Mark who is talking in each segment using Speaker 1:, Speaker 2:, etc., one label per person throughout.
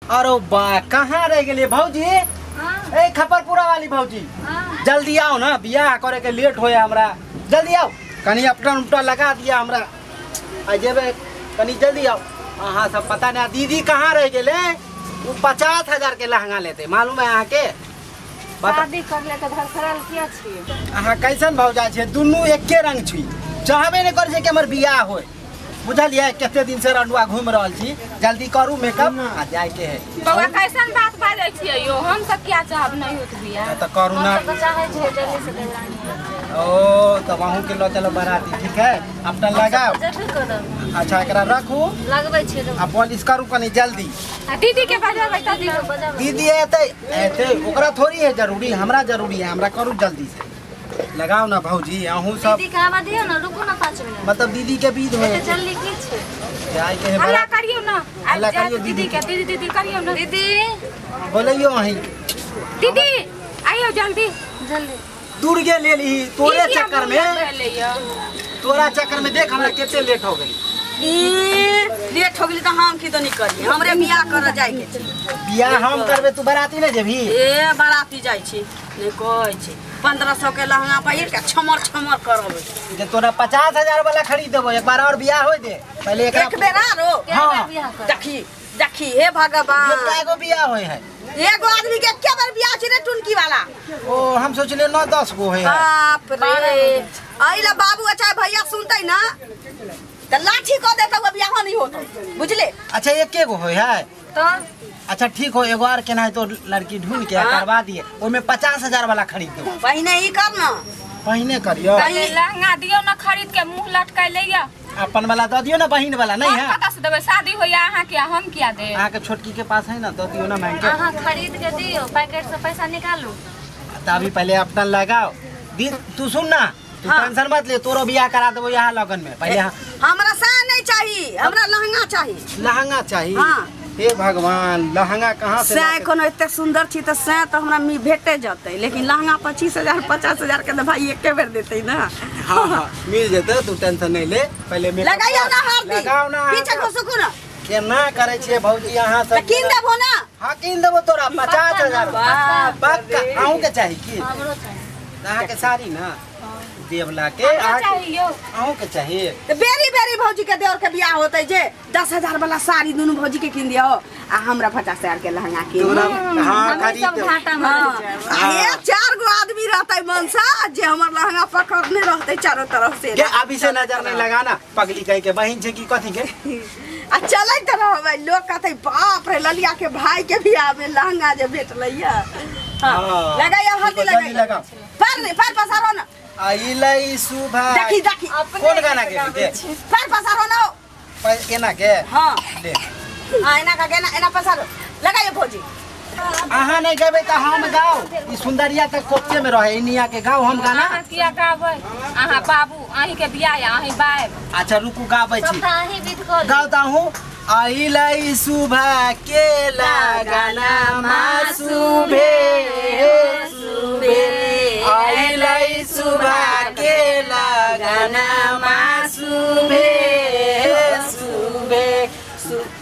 Speaker 1: अरे बा कहाँ रह गए भौजी? ए खपरपुरा वाली भौजी, जल्दी आओ ना, बियाह करे के लेट होया हमरा। जल्दी आओ, कनी अपटन उपटन लगा दिया हमरा। आ जेबे कनी जल्दी आओ। हाँ सब पता नहीं दीदी कहाँ रह गए? वो 50,000 के लहंगा लेते, मालूम है अहाँ के?
Speaker 2: शादी कर ले के धरखरल किया छी?
Speaker 1: अहाँ कैसन भौजा छे? दुनू एके रंग छी, चाहबे नहीं कर कि हमर बियाह होय। बुझलिए केते दिन से रंडुआ घूम रहल छी। जल्दी करू मेकअप आ जाए के है।
Speaker 2: बउआ कैसन बात बाजै छियै यो? हम सब क्या चाहब नहीं होत बियाह।
Speaker 1: तो करू ना।
Speaker 2: हम चाहे छे जल्दी से देलानी।
Speaker 1: ओ तो वहू के लो चलो बाराती, ठीक है? अपना लगाओ। अच्छा एकरा रखू,
Speaker 2: लगबै छे
Speaker 1: आ पॉलिश करू कनी जल्दी।
Speaker 2: दीदी के बजाबै त
Speaker 1: दीदी एते एते ओकरा थोड़ी है जरूरी, हमरा जरूरी है। हमरा करू जल्दी से लगाओ ना भौजी। अहू सब
Speaker 2: दीदी का दियो ना, रुको ना 5 मिनट।
Speaker 1: मतलब दीदी के बीच में
Speaker 2: जल्दी की छे?
Speaker 1: जाए के है।
Speaker 2: हल्ला करियो ना,
Speaker 1: हल्ला करियो
Speaker 2: दीदी के। दीदी करियो ना। दीदी
Speaker 1: बोलियो अही।
Speaker 2: दीदी आइयो जल्दी जल्दी।
Speaker 1: दुर्गे ले ली तोरे चक्कर में, तोरा चक्कर में देख हमरा केते लेट हो गई।
Speaker 3: लेट हो गई तो हम की तो नहीं करी, हमरे बियाह कर जाए के छी।
Speaker 1: बियाह हम करबे, तू बाराती नहीं जेबी?
Speaker 3: ए बाराती जाय छी, नहीं कहै छी 1500 के लहंगा पहिर के छमर छमर करब।
Speaker 1: जे तोरा 50,000 वाला खरीद देबो। एक बार और बियाह होय दे पहले एकरा।
Speaker 3: एक बेर आरो
Speaker 1: हां
Speaker 3: देखी देखी हे भगवान,
Speaker 1: एगो बियाह होय है।
Speaker 3: एगो आदमी के क्या बार बियाह छी रे टुनकी वाला?
Speaker 1: ओ हम सोचले 9-10 गो है।
Speaker 3: बाप रे, आइला बाबू अच्छा भैया सुनते ना तो लाठी को देता हुआ बियाह नहीं होता, बुझले?
Speaker 1: अच्छा एके गो होय है
Speaker 3: तो
Speaker 1: अच्छा ठीक हो। एगो और केना है तो लड़की ढूंढ के करवा दिए, ओमे 50,000 वाला खरीद दो।
Speaker 3: पहिने ही करना,
Speaker 1: पहिने करियो।
Speaker 2: पहले लहंगा दियो ना खरीद के, मुंह लटकाई लेया।
Speaker 1: अपन वाला दो दियो ना, बहिन वाला नहीं है।
Speaker 2: पता से देबे, शादी होया अहाँ के, हम क्या दे?
Speaker 1: अहाँ के छोटकी के पास है ना, दो दियो ना महंगे।
Speaker 2: अहाँ खरीद के दियो, पैकेट से पैसा निकालो।
Speaker 1: तो अभी पहले अपना लगाओ। दी तू सुन ना, तू टेंशन मत ले, तोरो बियाह करा देबो यहाँ लगन में। पहले
Speaker 3: हमरा सा नहीं चाहिए, हमरा लहंगा चाहिए।
Speaker 1: लहंगा चाहिए?
Speaker 3: हाँ।
Speaker 1: हे भगवान, लहंगा कहाँ से?
Speaker 3: से कोनो इतने सुंदर छी तो से तो हमरा मी भेटे जाते, लेकिन लहंगा 25,000 50,000 के तो भाई एके बेर देते ना।
Speaker 1: हाँ हाँ मिल जेते, तू टेंशन नहीं ले। पहले
Speaker 3: लगाइयो ना हरदी,
Speaker 1: लगाओ ना,
Speaker 3: पीछे को सुकू ना।
Speaker 1: के ना करे छिए भौजी यहाँ सब।
Speaker 3: किन देबो ना?
Speaker 1: हाँ किन देबो तोरा 50,000। पक्का आहू के चाहिए की?
Speaker 2: हमरो चाहिए।
Speaker 1: अहाँ के साड़ी ना देवला के आहू के चाहिए।
Speaker 3: तो बेरी बेरी भौजी के देवर के बियाह होते जे 10,000 वाला साड़ी दोनों भौजी के किन दियो, आ हमरा 50,000 के लहंगा के।
Speaker 1: हाँ खरीद।
Speaker 3: ये 4 गो आदमी रहते मनसा जे हमर लहंगा पकड़ने रहते चारों तरफ से।
Speaker 1: अभी से नजर नहीं लगाना, पगली कह के बहन छे की कथी के।
Speaker 3: आ चले तो रहबे, लोग कहते बाप रे ललिया के भाई के बियाह में लहंगा जे भेटलैया। हां लगाइयो हल्दी लगाइयो। पर पसारो ना।
Speaker 1: आइलै सुभा।
Speaker 3: देखी देखी
Speaker 1: कौन गाना के दे?
Speaker 3: पर पसारो ना।
Speaker 1: एना के?
Speaker 3: हां
Speaker 1: ले।
Speaker 3: हां एना का केना एना पसारो। लगाइयो भौजी।
Speaker 1: अहाँ नहीं गबे त हम गाओ। ई सुंदरिया तक कोच्चे में रहे, इनिया के गाओ हम गाना।
Speaker 2: अहाँ किया गाबै? अहाँ बाबू अहीं के बियाह या अहीं बाब।
Speaker 1: अच्छा रुकू गाबै छी।
Speaker 2: सब अहीं विध कर।
Speaker 1: गाता हूँ। आइलै सुभा के लगाना मासुभे सुभे। आइलै सुभा के लगाना मासुभे सुभे।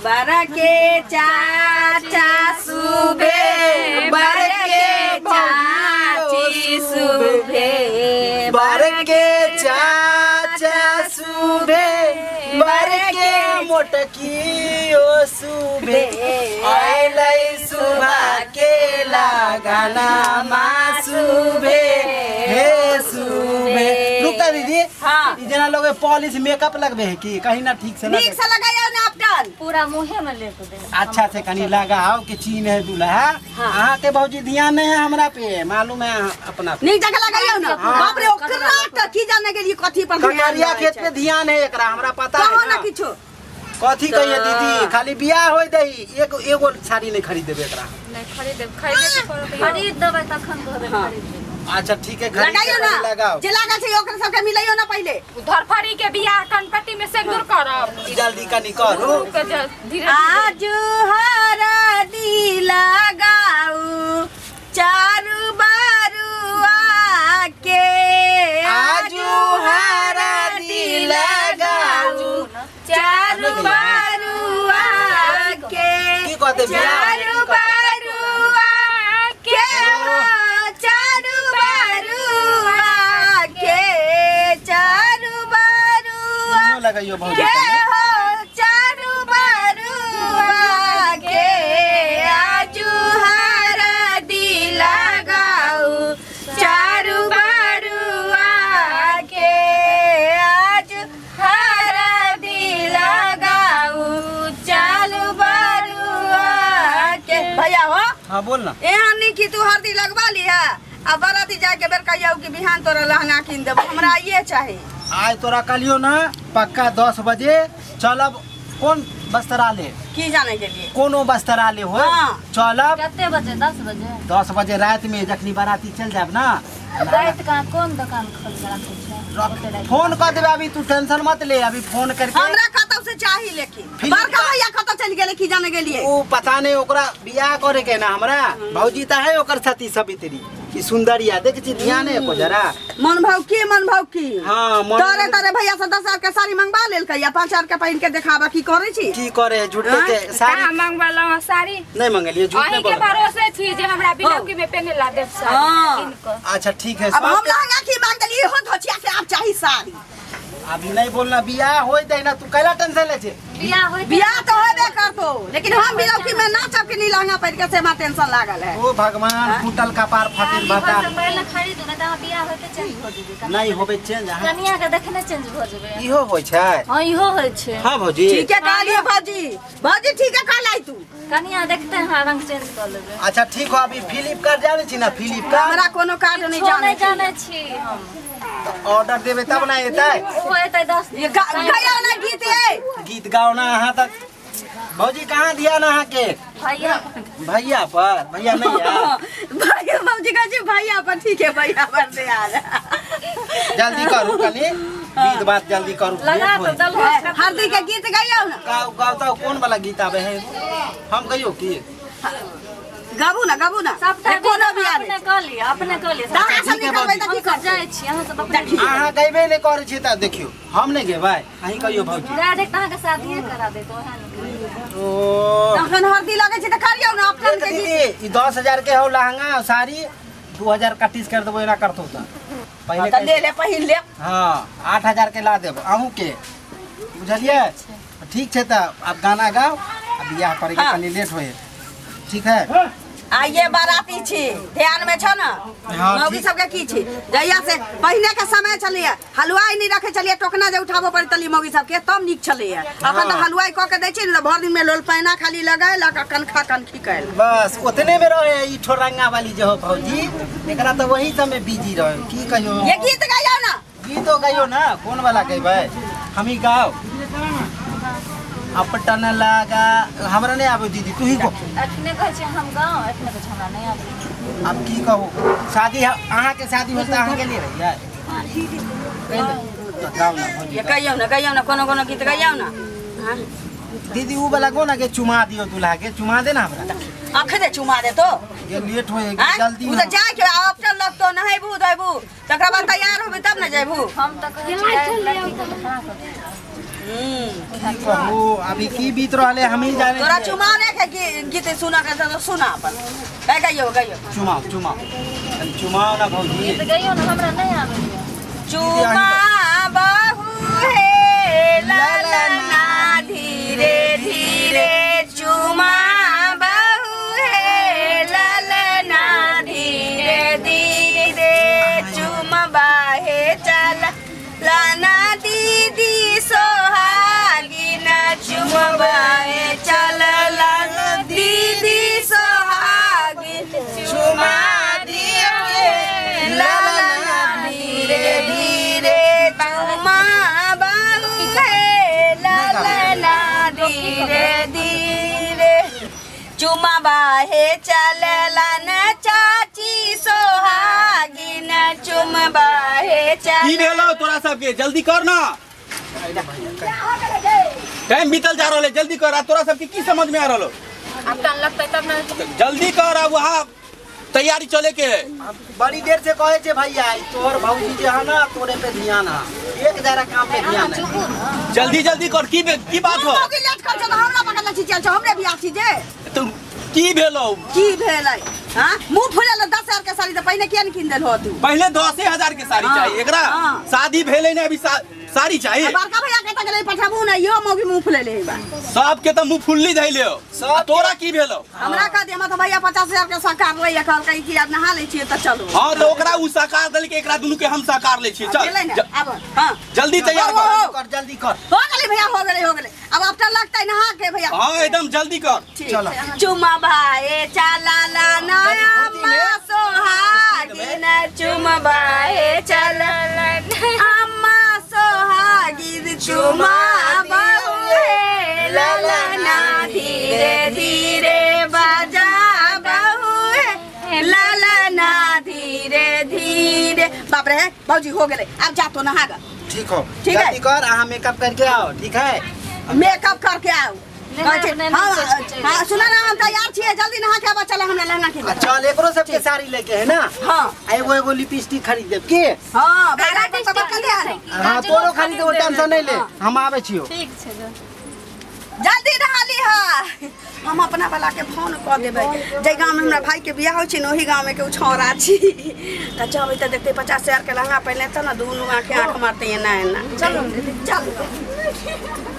Speaker 3: बर के चाचा सुबे, बर के चाची सुबे,
Speaker 1: बर के चाचा सुबे, बर के मोटकी ओ सुबे। आइलै सुभा के लगाना मासुभे हे सुबे। रुका दीदी।
Speaker 3: हाँ।
Speaker 1: जना लोग पॉलिश मेकअप लगबे है कि कहीं ना ठीक से
Speaker 3: ठीक से लगाइयो ना अपटन।
Speaker 2: पूरा मुंहे में ले तो दे।
Speaker 1: अच्छा से कनी लगाओ कि चीन है दूल्हा। अहाँ के भौजी ध्यान नहीं है हमरा पे, मालूम है अपना।
Speaker 3: नीक जगह लगाइयो ना। बाप रे ओकरा त की जाने के लिए कथी पर
Speaker 1: कटरिया खेत पे ध्यान है एकरा, हमरा पता है
Speaker 3: कहो
Speaker 1: ना।
Speaker 3: ना किछो
Speaker 1: कथी कहिए दीदी, खाली बियाह होय दही, एगो साड़ी नहीं खरीद देबे एकरा।
Speaker 2: नहीं खरीद देबै तखन कहबै खरीद देबै।
Speaker 1: अच्छा ठीक है
Speaker 3: लगाइयो ना।
Speaker 1: लगाओ।
Speaker 3: जे लागल छै ओकरा सबके मिलाइयो ना पहले।
Speaker 2: धरफड़ी के बियाह कनपट्टी में सिंदूर करब।
Speaker 1: जल्दी कनी करू।
Speaker 2: धीरे
Speaker 3: आज हरदी लगाऊ चारू बारुआ के।
Speaker 1: आज हरदी लगाऊ
Speaker 3: चारू बारुआ के।
Speaker 1: की कहते बियाह? लगाइयो भौजी
Speaker 3: के हो चारू बरुआ के आजू हरदी लगाऊ चारू बरुआ के आज हरदी लगाऊ चारू बरुआ के भैया हो।
Speaker 1: हाँ बोल ना।
Speaker 3: एहन नहीं कि तू हरदी लगवा लिया अब बराती जाके बेर कहियो कि बिहान तोरा लहंगा किन देबो हमरा ये चाही।
Speaker 1: आज तोरा कलियो ना पक्का 10 बजे चलब। कौन बस्तरा ले
Speaker 3: की जाने के लिए
Speaker 1: कोनो बस्तरा ले हो चलब।
Speaker 2: कितने बजे 10 बजे
Speaker 1: 10 बजे रात में जखनी बाराती चल जाब ना
Speaker 2: रात का कौन दुकान खोल के रखे छै
Speaker 1: फोन कर देबे। अभी तू टेंशन मत ले अभी फोन करके
Speaker 3: हमरा कतौ से चाही लेकिन बड़का भैया कतौ चल गेले की जाने के लिए
Speaker 1: ओ पता नहीं ओकरा बियाह करे के ना हमरा भौजी ता है ओकर साथी सवित्री की सुंदरिया देख छी ध्यान है को जरा
Speaker 3: मन भाव की
Speaker 1: हां मन
Speaker 3: तोरे तोरे भैया से 10,000 के साड़ी मंगवा लेल कहिया 5,000 के पहिन के देखाबा की करे छी
Speaker 1: की करे झूठे के साड़ी
Speaker 4: मंगवाला साड़ी
Speaker 1: नहीं मंगलिए झूठ
Speaker 4: अही
Speaker 1: नहीं
Speaker 4: के
Speaker 1: बोल।
Speaker 4: भरोसे छी जे हमरा बिलौकी में पहने ला देब साड़ी इनको।
Speaker 1: अच्छा ठीक है
Speaker 3: अब हम लहंगा की मांग देली हो धोचिया के आप चाही साड़ी
Speaker 1: अभी नहीं बोलना बियाह होई तै ना तू कैला टेंशन ले छे
Speaker 3: बियाह तो होबे करतो लेकिन हम बिलौकी में ना चप के नी लहंगा पहिन के से मा टेंशन लागल है।
Speaker 1: ओ भगवान फूटल कपार फाटिल बता
Speaker 2: पहले खरीद ना त बियाह होते चेंज हो जेबे
Speaker 1: नहीं होबे चेंज
Speaker 2: कनिया के देखने चेंज हो जेबे
Speaker 1: इहो होय छै।
Speaker 2: हां इहो होय छै।
Speaker 1: हां भौजी
Speaker 3: ठीक है कहलिए भौजी ठीक है कहलाई तू
Speaker 2: कनिया देखते हैं रंग चेंज कर लेबे।
Speaker 1: अच्छा ठीक हो अभी फ्लिपकार्ट जाने छी ना फ्लिपकार्ट
Speaker 3: हमरा कोनो कार्ड नहीं
Speaker 2: जाने छी हम
Speaker 1: ऑर्डर देबे तब ना एतै
Speaker 2: वो एतै 10
Speaker 3: ये गया ना गीत है
Speaker 1: गीत गाओ ना अहाँ तक भौजी कहाँ दिया ना अहाँ के
Speaker 2: भैया
Speaker 1: भैया पर भैया नहीं है
Speaker 3: भैया भौजी का जी भैया पर ठीक है भैया पर दे आ
Speaker 1: जल्दी करू कनी गीत बात जल्दी करू
Speaker 2: लगा तो दलवा
Speaker 3: हरदी के गीत गाइयो ना
Speaker 1: गाओ गाओ तो कौन वाला गीत आवे है हम कहियो की
Speaker 3: गाबू ना
Speaker 2: सब
Speaker 3: कोनो भी आवे
Speaker 2: अपने कर लिया
Speaker 3: दाहा सब निकलबै त की कर
Speaker 2: जाय छी अहाँ सब अपने
Speaker 1: अहाँ गइबे नहीं करे छी त देखियो हम नहीं गेबै अहीं कहियो भौजी
Speaker 2: डायरेक्ट अहाँ के शादी करा दे तो है
Speaker 1: ओ
Speaker 3: तखन हरदी लगे छै त करियो ना अपन के
Speaker 1: दीदी ई 10,000 के हो लहंगा साड़ी 2,000 कटिस कर देबो एना करतो त पहले
Speaker 3: त ले ले पहिन ले
Speaker 1: हां 8,000 के ला देब अहू के बुझलिए ठीक छै त अब गाना गाओ अब बियाह करे के कनी लेट होए ठीक है।
Speaker 3: आइए बाराती छी ध्यान में छ ना मौगी सब के की छी जइया से पहले के समय चलिए हलवाई नहीं रखे चलिए टोकना जे उठाबो पड़े तली मौगी सब के तब निक चलिए अखन तो हलवाई क के दै छी न भर दिन में लोल पैना खाली लगाए ला कनखा कनखी कैल
Speaker 1: बस उतने में रहे ई ठोरंगा वाली जो हो भौजी एकरा तो वही सब में बिजी रहे की कहियो
Speaker 3: ये गीत गाइयो ना
Speaker 1: गीतो गाइयो ना कौन वाला कहबै हम ही गाओ अपटन लगा हमरा नहीं आबे दीदी तू ही को
Speaker 2: अपने कह छै हम गांव अपने कह हमरा नहीं आबे
Speaker 1: अब की कहू शादी अहाँ के शादी होता अहाँ के लिए रही है तो गाओ ना भौजी
Speaker 3: ये गाइयो ना कोनो गीत गाइयो ना हां
Speaker 1: दीदी ऊ वाला को ना के चुमा दियो दूल्हा के चुमा दे ना हमरा
Speaker 3: आंख दे चुमा दे तो
Speaker 1: ये लेट होएगी जल्दी
Speaker 3: उ त जाय के ऑप्शन लग तो नहीं बू देबू तकरा बाद तैयार होबे तब ना जाबू
Speaker 2: हम त कहै छी लड़की के खड़ा कर दे
Speaker 1: कहू अभी की बीत रहले हम ही जाने
Speaker 3: तोरा चुमाने के गीत सुना के तो सुना अपन गाइयो
Speaker 1: चुमाओ चुमाओ ना भौजी
Speaker 2: गीत गाइयो ना हमरा नहीं आबे
Speaker 3: चुमा बाहु हे ललना धीरे धीरे चुमा बाहु हे ललना धीरे धीरे चुमा बाहे चल लाना दीदी सोहागिन चुमा बाहे चल लाना दीदी सोहागिन चुमा दिए ललना धीरे धीरे चुमा बाहु हे ललना धीरे धीरे चुमा बाहे चललन चाची सोहागिन चुमा बाहे चल
Speaker 5: की भेलो तोरा सबके जल्दी कर ना टाइम बीतल जा रहले जल्दी कर तोरा सबके की समझ में आ रहलो
Speaker 4: अब तन लगतै तब ना
Speaker 5: जल्दी कर अब वहाँ तैयारी चले के है
Speaker 1: बड़ी देर से कहे छे भैया तोहर भौजी जे है ना तोरे पे ध्यान है एक जरा काम पे ध्यान है
Speaker 5: जल्दी कर की बात हो
Speaker 3: मौगी लेट कर छ हमरा पकड़ छी चल छ हमरे बियाह छी जे
Speaker 5: तुम की भेलो
Speaker 3: की भेलै हां मुंह फुलल 10,000 के साड़ी त पहिने किया न किन देल हो तू
Speaker 5: पहले 10,000 के साड़ी चाहिए एकरा
Speaker 3: हाँ।
Speaker 5: शादी भेले ने अभी साड़ी चाहिए
Speaker 3: बड़का भैया के पता के पठाबू ना यो मोगी मुंह फुले ले बा
Speaker 5: सब के तो मुंह फुल्ली धैले हो
Speaker 1: सब
Speaker 5: तोरा की भेलो
Speaker 3: हमरा का दे तो भैया 50,000 के सरकार ले कहल कहीं कि आज नहा ले छिए त चलो
Speaker 5: हां तो ओकरा उ साकार दल के एकरा दुनु के हम साकार ले छी चल
Speaker 3: अब हां
Speaker 5: जल्दी तैयार
Speaker 1: कर जल्दी कर
Speaker 3: हो गेले भैया हो गेले अब आफ्टर लगता है नहा के भैया
Speaker 5: हां एकदम जल्दी कर
Speaker 1: चलो
Speaker 3: चुमा भाई चला ला नया अम्मा सोहागिन चुमा भाई चला ला अम्मा सोहागिन चुमा बहुए ललना धीरे धीरे बजा बहुए ललना धीरे धीरे बाप रे भौजी हो गेले अब जा तो नहा गा
Speaker 1: ठीक हो
Speaker 3: ठीक है।
Speaker 1: जल्दी कर अहाँ मेकअप करके आओ ठीक है
Speaker 3: मेकअप करके आओ हाँ सुना ना हम तैयार छिए जल्दी नहा के आबा चला हमरा लहंगा के
Speaker 1: चल एकरो सबके साड़ी लेके है ना
Speaker 3: हाँ
Speaker 1: एगो लिपस्टिक खरीद देब के
Speaker 3: हाँ बाबा तो सब कर ले
Speaker 1: हाँ तोरो खरीद वो टेंशन नहीं ले हम आवे छियो
Speaker 2: ठीक छै
Speaker 3: जल्दी नहा ली हा हम अपना वाला के फोन कर देबै जे गांव में हमरा भाई के बियाह हो छी न ओही गांव में के छौरा छी त जब त देखते 50,000 के लहंगा पहने त ना दोनों आंखें आंख मारते हैं ना चलो चलो